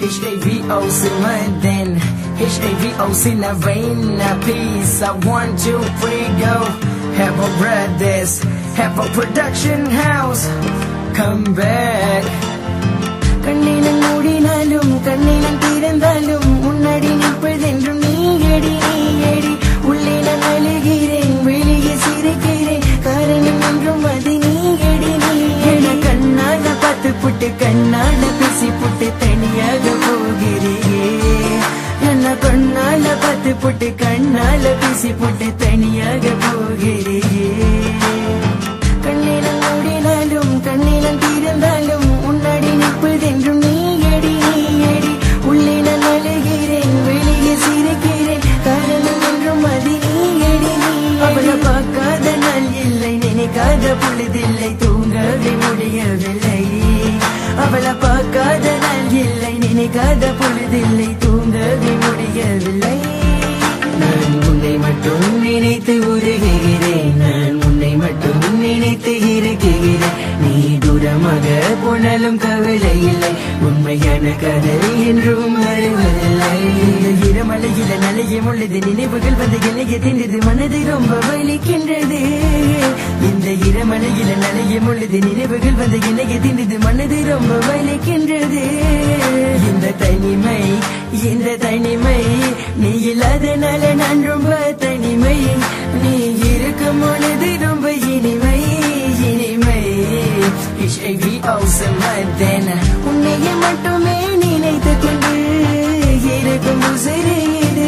HAVO's in London, HAVO's in Arena, peace. I 1, 2, 3, go. Have a brothers, have a production house. Come back. கண்ணினம் மூடினாலும் கண்ணினம் திறந்தாலும் முன்னாடி நிற்பதென்றும் நீயடி நீயடி. உள்ளே நான் அழுகிறேன், வெளியே சிரிக்கிறேன், காரணம் என்றும் அது நீயடி நீயடி. கண்ணால பார்த்து புட்டு கண்ணால பேசி புட்டு தனியாக போகிறே. என்ன கண்ணால பார்த்து புட்டு கண்ணால பேசி புட்டு தனியாக போகிறே. கண்ணினம் மூடினாலும் கண்ணினம் திறந்தாலும் முன்னாடி நிற்பதென்றும் நீயடி நீயடி. உள்ளே நான் அழுகிறேன், வெளியே சிரிக்கிறேன், காரணம் என்றும் அது நீயடி நீயடி. அவளை பார்க்காத நாள் இல்லை, நினைக்காத பொழுதில்லை, தூங்கவே முடியவில்லை. அவளை பார்க்காத நாள் இல்லை, நினைக்காத பொழுதில்லை, தூங்கவே முடியவில்லை. நான் உன்னை மட்டும் நினைத்து உருகிறேன், நான் உன்னை மட்டும் நினைத்து இருக்கிறேன். நீ தூரமாக போனாலும் கவலை இல்லை, உண்மையான கதை என்றும் வருவதில்லை. இரமலையில நலையும் உள்ளது, நினைவுகள் வந்து இணைய தின்றது, மனது ரொம்ப வலிக்கின்றது. இந்த இரமலையில நலையும் உள்ளது, நினைவுகள் வந்து இணைய தின்றது, மனது ரொம்ப வலிக்கின்றது. இந்த தனிமை இந்த தனிமை நீ இல்லாதனால நான் ரொம்ப தனிமை. நீ இருக்கும் பொழுது ரொம்ப இனிமை இனிமை. HAVO's in London, உன்னையே மட்டுமே நினைத்து கொண்டு இருக்கும் உசிறு இது.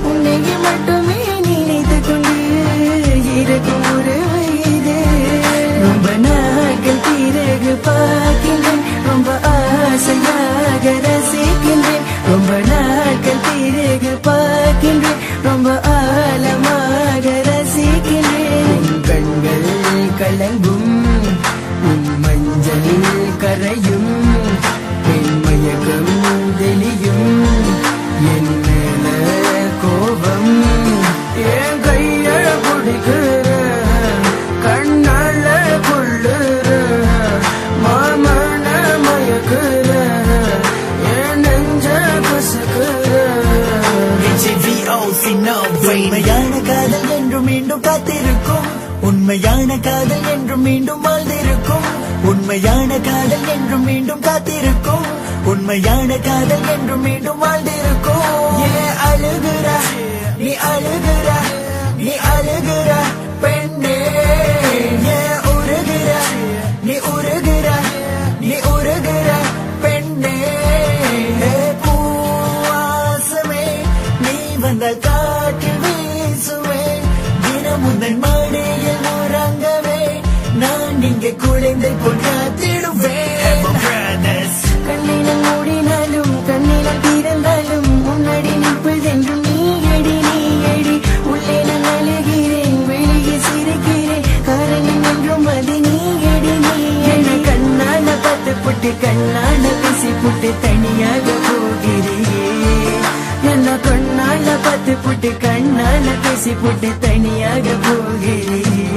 உன்னையே மட்டுமே நினைத்து கொண்டு இருக்கும் உறவு இது. ரொம்ப நாட்கள் பிறகு பார்க்கின்றேன், ரொம்ப ஆசையாக ரசிக்கின்றேன். ரொம்ப நாட்கள் பிறகு பார்க்கின்றேன், ரொம்ப ஆழமாக ரசிக்கின்றேன். உன் கண்கள் கலங்கும், உன் மஞ்சள் கரையும், என் மயக்கம் தெளியும், என் மேல கோபம். என் கைய பிடிக்கிற, கண்ணால கொள்ளுற, மாமன மயக்குற, என் நெஞ்ச கசக்குற. HAVO's in உண்மையான காதல் என்றும் மீண்டும் காத்திருக்கும், உண்மையான காதல் என்றும் மீண்டும் வாழ்ந்திருக்கும். உண்மையான காதல் என்றும் மீண்டும் காத்திருக்கும், உண்மையான காதல் என்றும் மீண்டும் வாழ்ந்திருக்கும். ஏன் அழுகுற நீ அழுகுற நீ அழுகுற பெண்ணே. ஏன் உருகுற நீ உருகுற நீ உருகுற பெண்ணே. பூவாசமே நீ வந்தால் காற்றில் வீசுவே, தினம் உந்தன் மடியில் உறங்கவே, நான் இங்கே குழந்தை போல் காத்திடுவேன். கண்ணினம் மூடினாலும் கண்ணினம் திறந்தாலும் முன்னாடி நிற்பதென்றும் நீயடி நீயடி. உள்ளே நான் அழுகிறேன், வெளியே சிரிக்கிறேன், காரணம் என்றும் அது நீயடி நீயடி. கண்ணால பார்த்து புட்டு கண்ணால பேசி புட்டு தனியாக போகிறேன். என்ன கண்ணால பார்த்து புட்டு கண்ணால பேசி புட்டு தனியாக போகிறேன்.